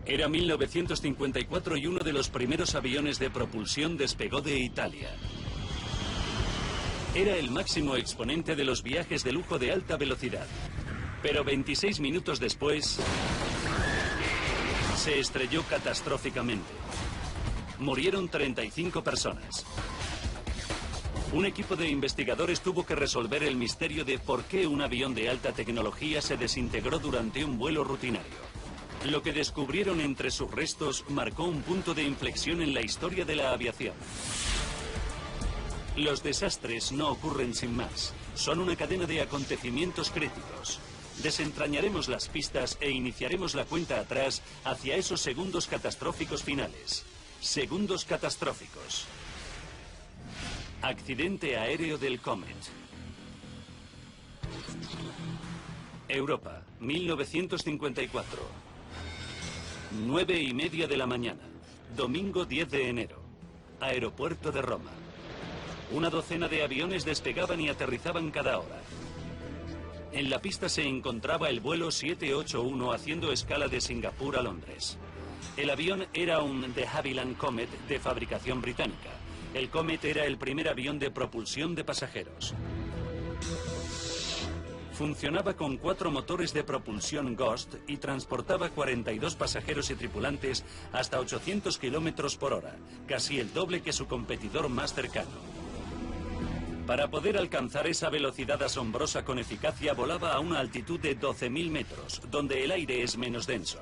Era 1954 y uno de los primeros aviones de propulsión despegó de Italia. Era el máximo exponente de los viajes de lujo de alta velocidad. Pero 26 minutos después, se estrelló catastróficamente. Murieron 35 personas. Un equipo de investigadores tuvo que resolver el misterio de por qué un avión de alta tecnología se desintegró durante un vuelo rutinario. Lo que descubrieron entre sus restos marcó un punto de inflexión en la historia de la aviación. Los desastres no ocurren sin más. Son una cadena de acontecimientos críticos. Desentrañaremos las pistas e iniciaremos la cuenta atrás hacia esos segundos catastróficos finales. Segundos catastróficos. Accidente aéreo del Comet. Europa, 1954. 9:30 de la mañana, domingo 10 de enero, aeropuerto de Roma. Una docena de aviones despegaban y aterrizaban cada hora. En la pista se encontraba el vuelo 781 haciendo escala de Singapur a Londres. El avión era un de Havilland Comet de fabricación británica. El Comet era el primer avión de propulsión de pasajeros. Funcionaba con 4 motores de propulsión Ghost y transportaba 42 pasajeros y tripulantes hasta 800 kilómetros por hora, casi el doble que su competidor más cercano. Para poder alcanzar esa velocidad asombrosa con eficacia, volaba a una altitud de 12.000 metros, donde el aire es menos denso.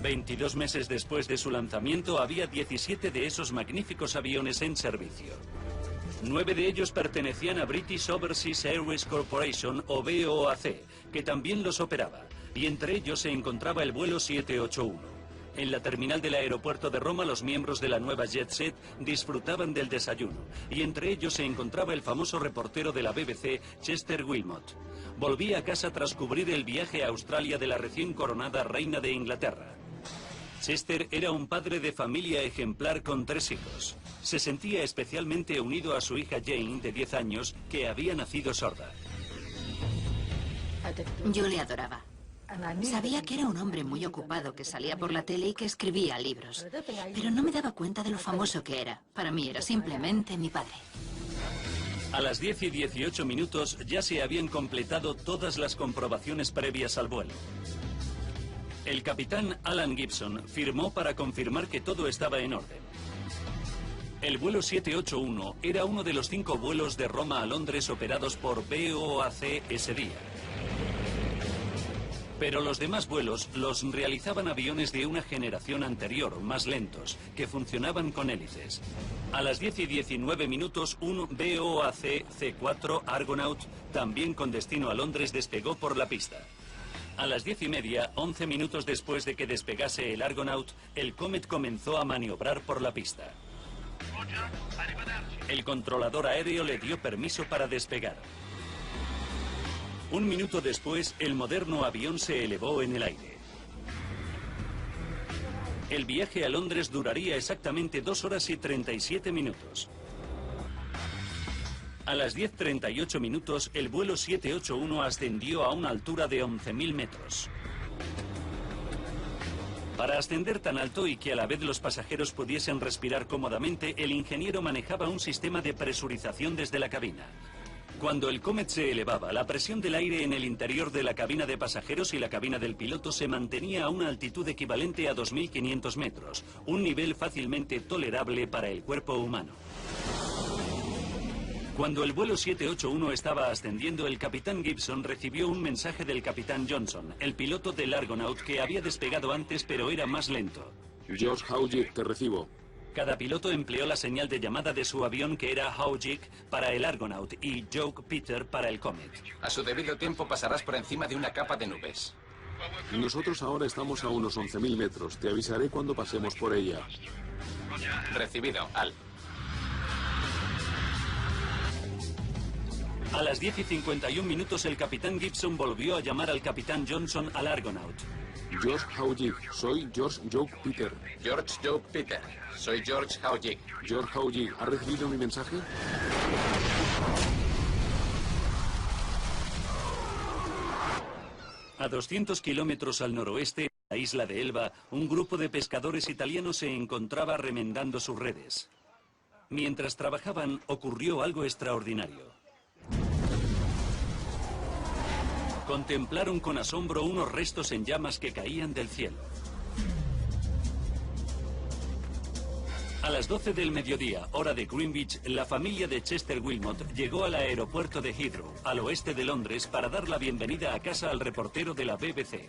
22 meses después de su lanzamiento, había 17 de esos magníficos aviones en servicio. 9 de ellos pertenecían a British Overseas Airways Corporation o BOAC, que también los operaba, y entre ellos se encontraba el vuelo 781. En la terminal del aeropuerto de Roma, los miembros de la nueva Jet Set disfrutaban del desayuno, y entre ellos se encontraba el famoso reportero de la BBC, Chester Wilmot. Volvía a casa tras cubrir el viaje a Australia de la recién coronada reina de Inglaterra. Chester era un padre de familia ejemplar con 3 hijos. Se sentía especialmente unido a su hija Jane, de 10 años, que había nacido sorda. Yo le adoraba. Sabía que era un hombre muy ocupado, que salía por la tele y que escribía libros. Pero no me daba cuenta de lo famoso que era. Para mí era simplemente mi padre. A las 10:18 minutos ya se habían completado todas las comprobaciones previas al vuelo. El capitán Alan Gibson firmó para confirmar que todo estaba en orden. El vuelo 781 era uno de los 5 vuelos de Roma a Londres operados por BOAC ese día. Pero los demás vuelos los realizaban aviones de una generación anterior, más lentos, que funcionaban con hélices. A las 10:19 minutos, un BOAC C4 Argonaut, también con destino a Londres, despegó por la pista. A las 10:30, 11 minutos después de que despegase el Argonaut, el Comet comenzó a maniobrar por la pista. El controlador aéreo le dio permiso para despegar. 1 minuto después, el moderno avión se elevó en el aire. El viaje a Londres duraría exactamente 2 horas y 37 minutos. A las 10:38 minutos, el vuelo 781 ascendió a una altura de 11.000 metros. Para ascender tan alto y que a la vez los pasajeros pudiesen respirar cómodamente, el ingeniero manejaba un sistema de presurización desde la cabina. Cuando el Comet se elevaba, la presión del aire en el interior de la cabina de pasajeros y la cabina del piloto se mantenía a una altitud equivalente a 2.500 metros, un nivel fácilmente tolerable para el cuerpo humano. Cuando el vuelo 781 estaba ascendiendo, el capitán Gibson recibió un mensaje del capitán Johnson, el piloto del Argonaut, que había despegado antes pero era más lento. George Hawjik, te recibo. Cada piloto empleó la señal de llamada de su avión, que era Hawjik para el Argonaut y Joke Peter para el Comet. A su debido tiempo pasarás por encima de una capa de nubes. Nosotros ahora estamos a unos 11.000 metros. Te avisaré cuando pasemos por ella. Recibido, Al. A las 10:51 minutos, el capitán Gibson volvió a llamar al capitán Johnson al Argonaut. George Hawjik, soy George Joke Peter. George Joke Peter, soy George Hawjik. George Hawjik, ¿ha recibido mi mensaje? A 200 kilómetros al noroeste, la isla de Elba, un grupo de pescadores italianos se encontraba remendando sus redes. Mientras trabajaban, ocurrió algo extraordinario. Contemplaron con asombro unos restos en llamas que caían del cielo. A las 12 del mediodía, hora de Greenwich, la familia de Chester Wilmot llegó al aeropuerto de Heathrow, al oeste de Londres, para dar la bienvenida a casa al reportero de la BBC.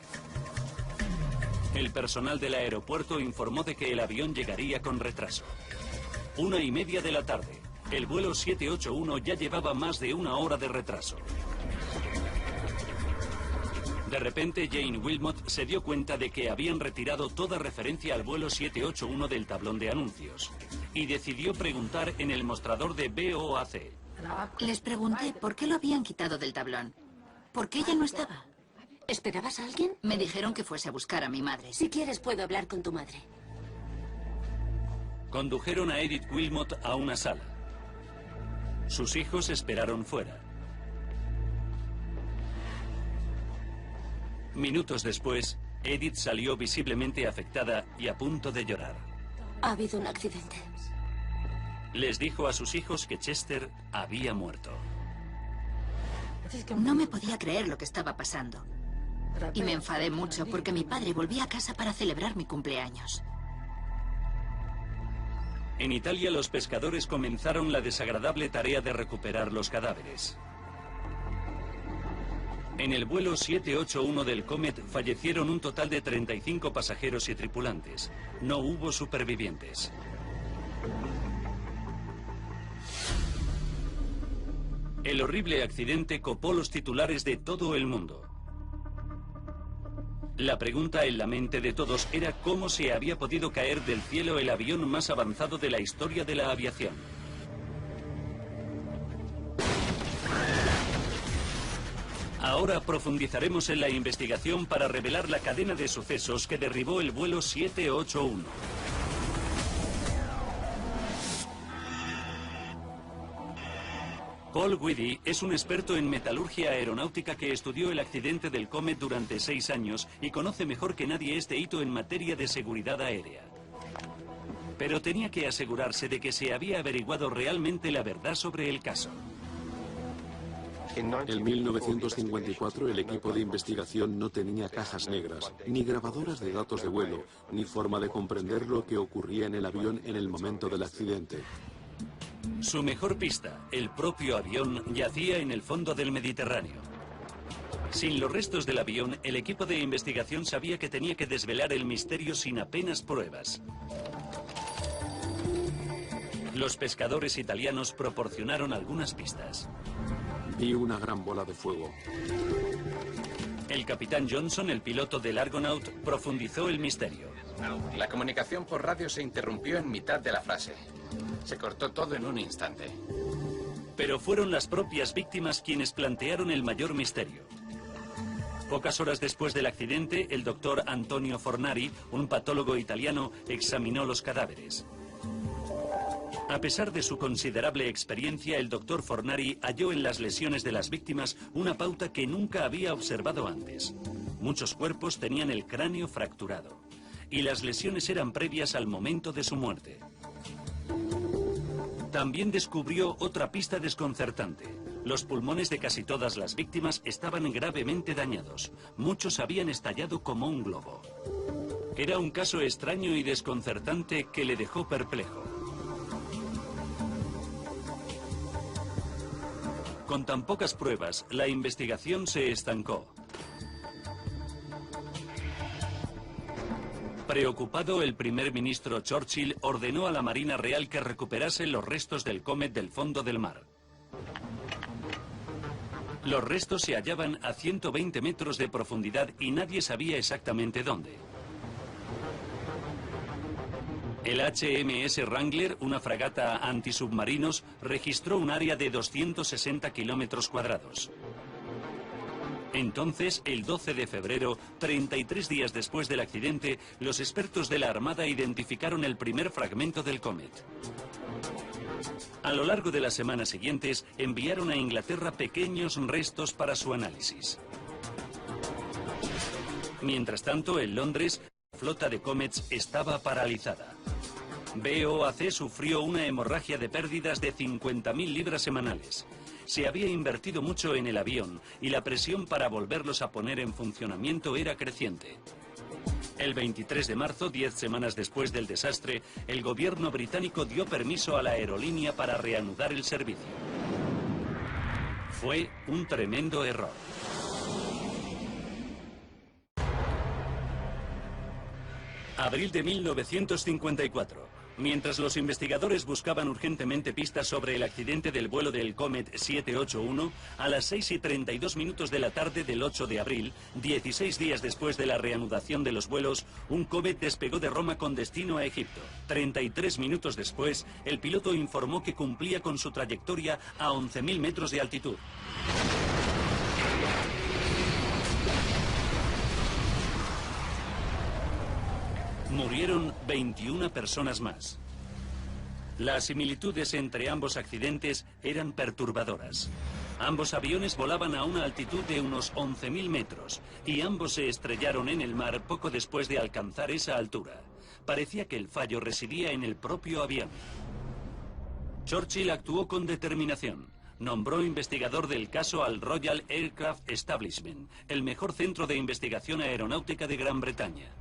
El personal del aeropuerto informó de que el avión llegaría con retraso. 1:30 de la tarde. El vuelo 781 ya llevaba más de una hora de retraso. De repente, Jane Wilmot se dio cuenta de que habían retirado toda referencia al vuelo 781 del tablón de anuncios y decidió preguntar en el mostrador de BOAC. Les pregunté por qué lo habían quitado del tablón. ¿Por qué ella no estaba? ¿Esperabas a alguien? Me dijeron que fuese a buscar a mi madre. Si quieres, puedo hablar con tu madre. Condujeron a Edith Wilmot a una sala. Sus hijos esperaron fuera. Minutos después, Edith salió visiblemente afectada y a punto de llorar. Ha habido un accidente. Les dijo a sus hijos que Chester había muerto. No me podía creer lo que estaba pasando. Y me enfadé mucho porque mi padre volvía a casa para celebrar mi cumpleaños. En Italia, los pescadores comenzaron la desagradable tarea de recuperar los cadáveres. En el vuelo 781 del Comet fallecieron un total de 35 pasajeros y tripulantes. No hubo supervivientes. El horrible accidente copó los titulares de todo el mundo. La pregunta en la mente de todos era cómo se había podido caer del cielo el avión más avanzado de la historia de la aviación. Ahora profundizaremos en la investigación para revelar la cadena de sucesos que derribó el vuelo 781. Paul Whiddy es un experto en metalurgia aeronáutica que estudió el accidente del Comet durante 6 años y conoce mejor que nadie este hito en materia de seguridad aérea. Pero tenía que asegurarse de que se había averiguado realmente la verdad sobre el caso. En 1954 el equipo de investigación no tenía cajas negras, ni grabadoras de datos de vuelo, ni forma de comprender lo que ocurría en el avión en el momento del accidente. Su mejor pista, el propio avión, yacía en el fondo del Mediterráneo. Sin los restos del avión, el equipo de investigación sabía que tenía que desvelar el misterio sin apenas pruebas. Los pescadores italianos proporcionaron algunas pistas. Vi una gran bola de fuego. El capitán Johnson, el piloto del Argonaut, profundizó el misterio. La comunicación por radio se interrumpió en mitad de la frase. Se cortó todo en un instante. Pero fueron las propias víctimas quienes plantearon el mayor misterio. Pocas horas después del accidente, el doctor Antonio Fornari, un patólogo italiano, examinó los cadáveres. A pesar de su considerable experiencia, el doctor Fornari halló en las lesiones de las víctimas una pauta que nunca había observado antes. Muchos cuerpos tenían el cráneo fracturado, y las lesiones eran previas al momento de su muerte. También descubrió otra pista desconcertante. Los pulmones de casi todas las víctimas estaban gravemente dañados. Muchos habían estallado como un globo. Era un caso extraño y desconcertante que le dejó perplejo. Con tan pocas pruebas, la investigación se estancó. Preocupado, el primer ministro Churchill ordenó a la Marina Real que recuperase los restos del Comet del fondo del mar. Los restos se hallaban a 120 metros de profundidad y nadie sabía exactamente dónde. El HMS Wrangler, una fragata antisubmarinos, registró un área de 260 kilómetros cuadrados. Entonces, el 12 de febrero, 33 días después del accidente, los expertos de la Armada identificaron el primer fragmento del Comet. A lo largo de las semanas siguientes, enviaron a Inglaterra pequeños restos para su análisis. Mientras tanto, en Londres, la flota de Comets estaba paralizada. BOAC sufrió una hemorragia de pérdidas de 50.000 libras semanales. Se había invertido mucho en el avión y la presión para volverlos a poner en funcionamiento era creciente. El 23 de marzo, 10 semanas después del desastre, el gobierno británico dio permiso a la aerolínea para reanudar el servicio. Fue un tremendo error. Abril de 1954. Mientras los investigadores buscaban urgentemente pistas sobre el accidente del vuelo del Comet 781, a las 6:32 de la tarde del 8 de abril, 16 días después de la reanudación de los vuelos, un Comet despegó de Roma con destino a Egipto. 33 minutos después, el piloto informó que cumplía con su trayectoria a 11.000 metros de altitud. Murieron 21 personas más. Las similitudes entre ambos accidentes eran perturbadoras. Ambos aviones volaban a una altitud de unos 11.000 metros y ambos se estrellaron en el mar poco después de alcanzar esa altura. Parecía que el fallo residía en el propio avión. Churchill actuó con determinación. Nombró investigador del caso al Royal Aircraft Establishment, el mejor centro de investigación aeronáutica de Gran Bretaña.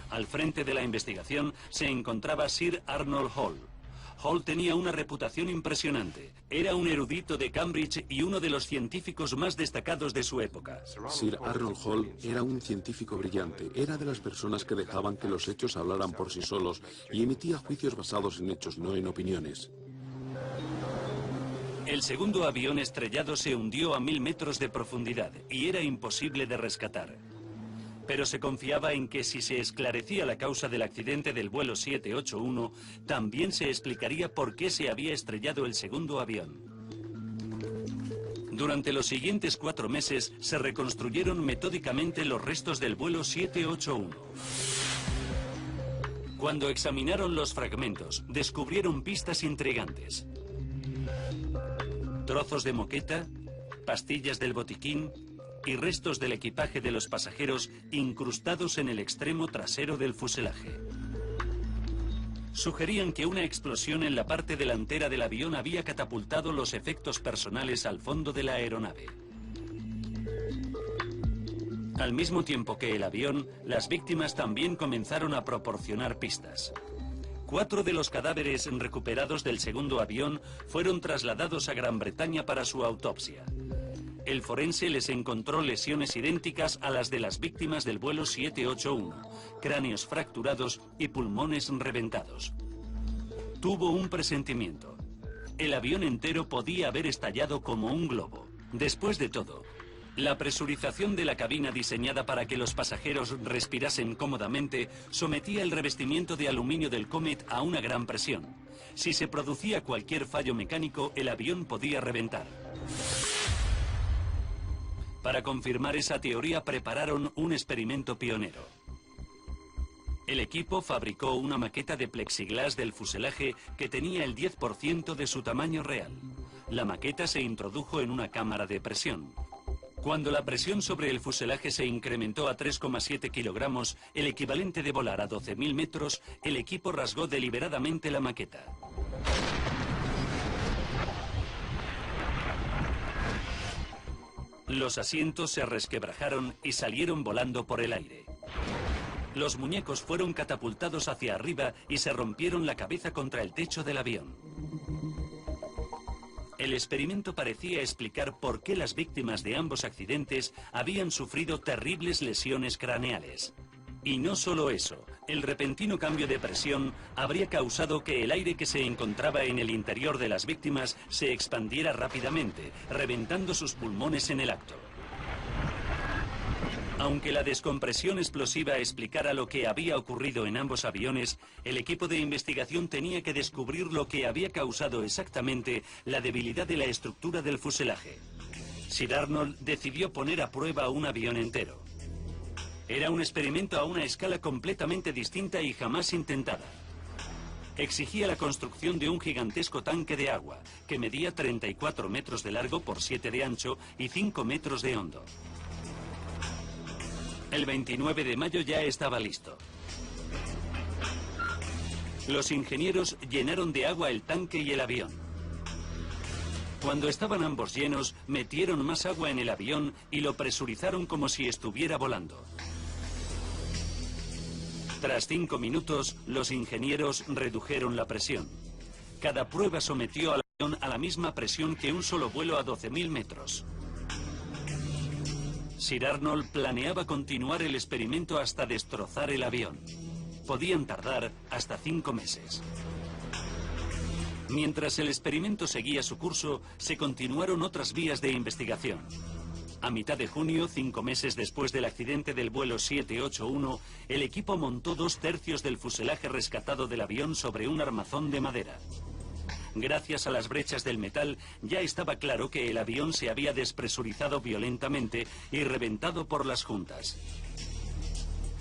Al frente de la investigación se encontraba Sir Arnold Hall. Hall tenía una reputación impresionante. Era un erudito de Cambridge y uno de los científicos más destacados de su época. Sir Arnold Hall era un científico brillante. Era de las personas que dejaban que los hechos hablaran por sí solos y emitía juicios basados en hechos, no en opiniones. El segundo avión estrellado se hundió a 1.000 metros de profundidad y era imposible de rescatar. Pero se confiaba en que si se esclarecía la causa del accidente del vuelo 781, también se explicaría por qué se había estrellado el segundo avión. Durante los siguientes 4 meses se reconstruyeron metódicamente los restos del vuelo 781. Cuando examinaron los fragmentos, descubrieron pistas intrigantes. Trozos de moqueta, pastillas del botiquín y restos del equipaje de los pasajeros incrustados en el extremo trasero del fuselaje. Sugerían que una explosión en la parte delantera del avión había catapultado los efectos personales al fondo de la aeronave. Al mismo tiempo que el avión, las víctimas también comenzaron a proporcionar pistas. 4 de los cadáveres recuperados del segundo avión fueron trasladados a Gran Bretaña para su autopsia. El forense les encontró lesiones idénticas a las de las víctimas del vuelo 781, cráneos fracturados y pulmones reventados. Tuvo un presentimiento. El avión entero podía haber estallado como un globo. Después de todo, la presurización de la cabina diseñada para que los pasajeros respirasen cómodamente sometía el revestimiento de aluminio del Comet a una gran presión. Si se producía cualquier fallo mecánico, el avión podía reventar. Para confirmar esa teoría prepararon un experimento pionero. El equipo fabricó una maqueta de plexiglas del fuselaje que tenía el 10% de su tamaño real. La maqueta se introdujo en una cámara de presión. Cuando la presión sobre el fuselaje se incrementó a 3,7 kilogramos, el equivalente de volar a 12.000 metros, el equipo rasgó deliberadamente la maqueta. Los asientos se resquebrajaron y salieron volando por el aire. Los muñecos fueron catapultados hacia arriba y se rompieron la cabeza contra el techo del avión. El experimento parecía explicar por qué las víctimas de ambos accidentes habían sufrido terribles lesiones craneales. Y no solo eso, el repentino cambio de presión habría causado que el aire que se encontraba en el interior de las víctimas se expandiera rápidamente, reventando sus pulmones en el acto. Aunque la descompresión explosiva explicara lo que había ocurrido en ambos aviones, el equipo de investigación tenía que descubrir lo que había causado exactamente la debilidad de la estructura del fuselaje. Sir Arnold decidió poner a prueba un avión entero. Era un experimento a una escala completamente distinta y jamás intentada. Exigía la construcción de un gigantesco tanque de agua, que medía 34 metros de largo por 7 de ancho y 5 metros de hondo. El 29 de mayo ya estaba listo. Los ingenieros llenaron de agua el tanque y el avión. Cuando estaban ambos llenos, metieron más agua en el avión y lo presurizaron como si estuviera volando. Tras 5 minutos, los ingenieros redujeron la presión. Cada prueba sometió al avión a la misma presión que un solo vuelo a 12.000 metros. Sir Arnold planeaba continuar el experimento hasta destrozar el avión. Podían tardar hasta 5 meses. Mientras el experimento seguía su curso, se continuaron otras vías de investigación. A mitad de junio, 5 meses después del accidente del vuelo 781, el equipo montó 2/3 del fuselaje rescatado del avión sobre un armazón de madera. Gracias a las brechas del metal, ya estaba claro que el avión se había despresurizado violentamente y reventado por las juntas.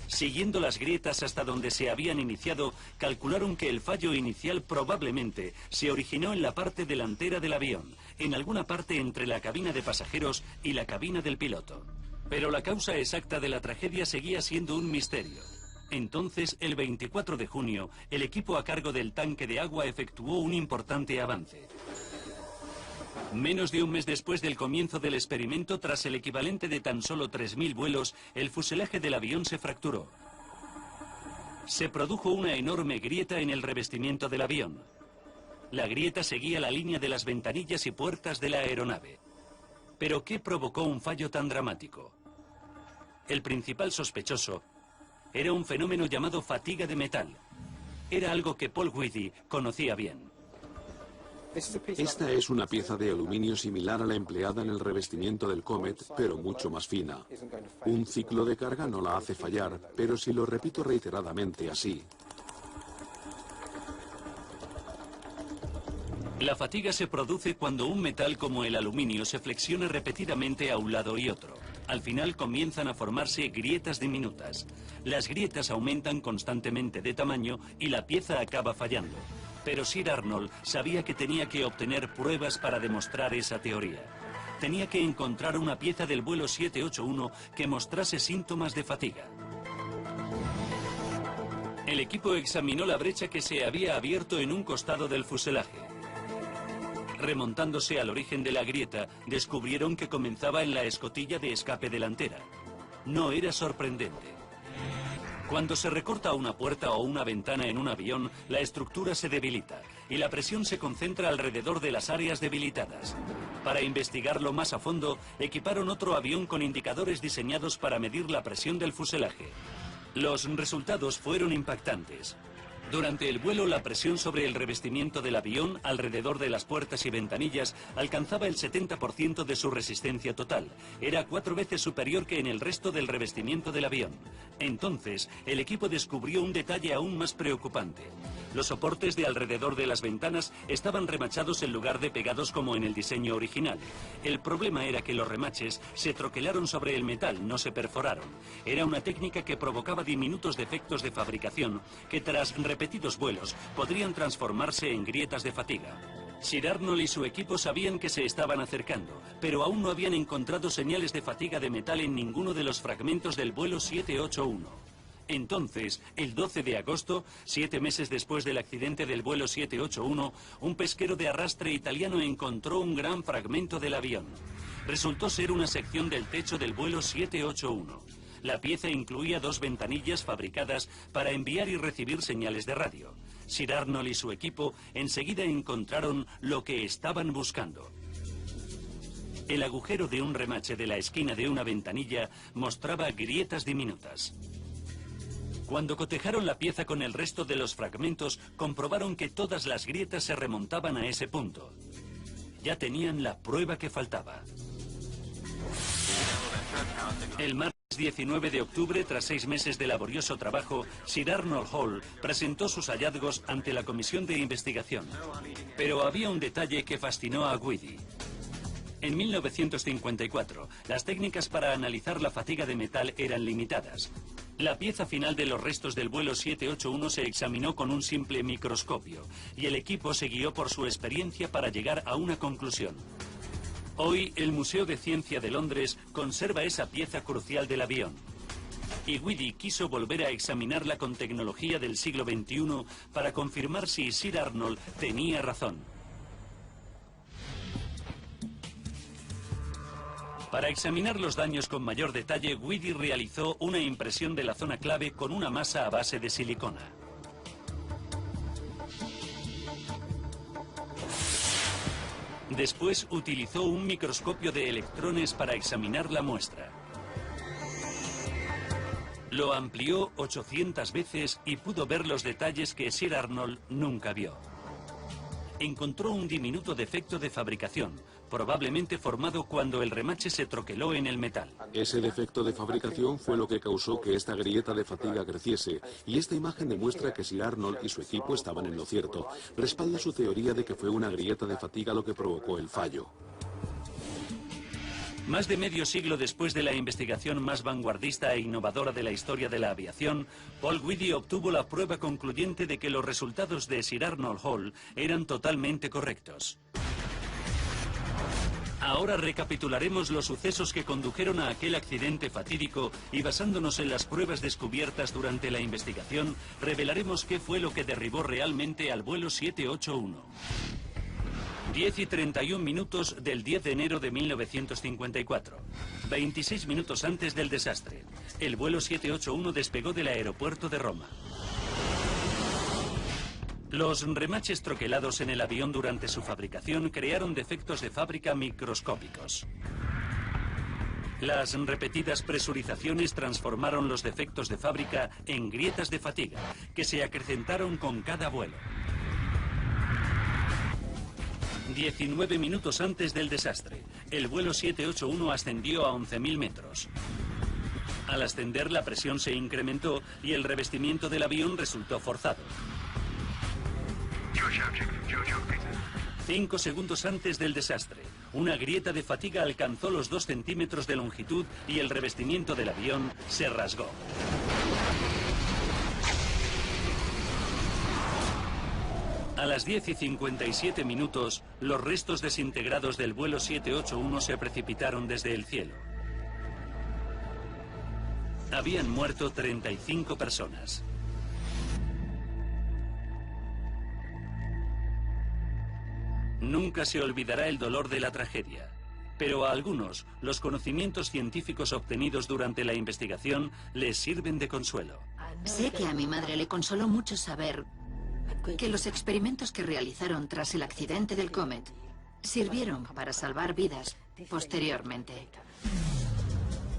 Siguiendo las grietas hasta donde se habían iniciado, calcularon que el fallo inicial probablemente se originó en la parte delantera del avión, en alguna parte entre la cabina de pasajeros y la cabina del piloto. Pero la causa exacta de la tragedia seguía siendo un misterio. Entonces, el 24 de junio, el equipo a cargo del tanque de agua efectuó un importante avance. Menos de un mes después del comienzo del experimento, tras el equivalente de tan solo 3.000 vuelos, el fuselaje del avión se fracturó. Se produjo una enorme grieta en el revestimiento del avión. La grieta seguía la línea de las ventanillas y puertas de la aeronave. ¿Pero qué provocó un fallo tan dramático? El principal sospechoso era un fenómeno llamado fatiga de metal. Era algo que Paul Whitty conocía bien. Esta es una pieza de aluminio similar a la empleada en el revestimiento del Comet, pero mucho más fina. Un ciclo de carga no la hace fallar, pero si lo repito reiteradamente así. La fatiga se produce cuando un metal como el aluminio se flexiona repetidamente a un lado y otro. Al final comienzan a formarse grietas diminutas. Las grietas aumentan constantemente de tamaño y la pieza acaba fallando. Pero Sir Arnold sabía que tenía que obtener pruebas para demostrar esa teoría. Tenía que encontrar una pieza del vuelo 781 que mostrase síntomas de fatiga. El equipo examinó la brecha que se había abierto en un costado del fuselaje. Remontándose al origen de la grieta, descubrieron que comenzaba en la escotilla de escape delantera. No era sorprendente. Cuando se recorta una puerta o una ventana en un avión, la estructura se debilita y la presión se concentra alrededor de las áreas debilitadas. Para investigarlo más a fondo, equiparon otro avión con indicadores diseñados para medir la presión del fuselaje. Los resultados fueron impactantes. Durante el vuelo, la presión sobre el revestimiento del avión, alrededor de las puertas y ventanillas, alcanzaba el 70% de su resistencia total. Era 4 veces superior que en el resto del revestimiento del avión. Entonces, el equipo descubrió un detalle aún más preocupante. Los soportes de alrededor de las ventanas estaban remachados en lugar de pegados como en el diseño original. El problema era que los remaches se troquelaron sobre el metal, no se perforaron. Era una técnica que provocaba diminutos defectos de fabricación que tras repetidos vuelos podrían transformarse en grietas de fatiga. Sir Arnold y su equipo sabían que se estaban acercando, pero aún no habían encontrado señales de fatiga de metal en ninguno de los fragmentos del vuelo 781. Entonces, el 12 de agosto, 7 meses después del accidente del vuelo 781, un pesquero de arrastre italiano encontró un gran fragmento del avión. Resultó ser una sección del techo del vuelo 781. La pieza incluía 2 ventanillas fabricadas para enviar y recibir señales de radio. Sir Arnold y su equipo enseguida encontraron lo que estaban buscando. El agujero de un remache de la esquina de una ventanilla mostraba grietas diminutas. Cuando cotejaron la pieza con el resto de los fragmentos, comprobaron que todas las grietas se remontaban a ese punto. Ya tenían la prueba que faltaba. El martes 19 de octubre, tras 6 meses de laborioso trabajo, Sir Arnold Hall presentó sus hallazgos ante la comisión de investigación. Pero había un detalle que fascinó a Whitty. En 1954, las técnicas para analizar la fatiga de metal eran limitadas. La pieza final de los restos del vuelo 781 se examinó con un simple microscopio, y el equipo se guió por su experiencia para llegar a una conclusión. Hoy, el Museo de Ciencia de Londres conserva esa pieza crucial del avión. y Whiddy quiso volver a examinarla con tecnología del siglo XXI para confirmar si Sir Arnold tenía razón. Para examinar los daños con mayor detalle, Whiddy realizó una impresión de la zona clave con una masa a base de silicona. Después utilizó un microscopio de electrones para examinar la muestra. Lo amplió 800 veces y pudo ver los detalles que Sir Arnold nunca vio. Encontró un diminuto defecto de fabricación, probablemente formado cuando el remache se troqueló en el metal. Ese defecto de fabricación fue lo que causó que esta grieta de fatiga creciese, y esta imagen demuestra que Sir Arnold y su equipo estaban en lo cierto. Respalda su teoría de que fue una grieta de fatiga lo que provocó el fallo. Más de medio siglo después de la investigación más vanguardista e innovadora de la historia de la aviación, Paul Whiddy obtuvo la prueba concluyente de que los resultados de Sir Arnold Hall eran totalmente correctos. Ahora recapitularemos los sucesos que condujeron a aquel accidente fatídico y, basándonos en las pruebas descubiertas durante la investigación, revelaremos qué fue lo que derribó realmente al vuelo 781. 10:31 del 10 de enero de 1954, 26 minutos antes del desastre. El vuelo 781 despegó del aeropuerto de Roma. Los remaches troquelados en el avión durante su fabricación crearon defectos de fábrica microscópicos. Las repetidas presurizaciones transformaron los defectos de fábrica en grietas de fatiga, que se acrecentaron con cada vuelo. 19 minutos antes del desastre, el vuelo 781 ascendió a 11.000 metros. Al ascender, la presión se incrementó y el revestimiento del avión resultó forzado. 5 segundos antes del desastre, una grieta de fatiga alcanzó los 2 centímetros de longitud y el revestimiento del avión se rasgó. A las 10:57 minutos, los restos desintegrados del vuelo 781 se precipitaron desde el cielo. Habían muerto 35 personas. Nunca se olvidará el dolor de la tragedia, pero a algunos, los conocimientos científicos obtenidos durante la investigación les sirven de consuelo. Sé que a mi madre le consoló mucho saber que los experimentos que realizaron tras el accidente del Comet sirvieron para salvar vidas posteriormente.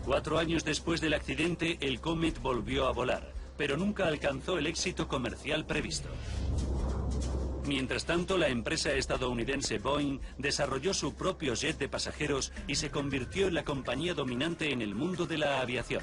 4 años después del accidente, el Comet volvió a volar, pero nunca alcanzó el éxito comercial previsto. Mientras tanto, la empresa estadounidense Boeing desarrolló su propio jet de pasajeros y se convirtió en la compañía dominante en el mundo de la aviación.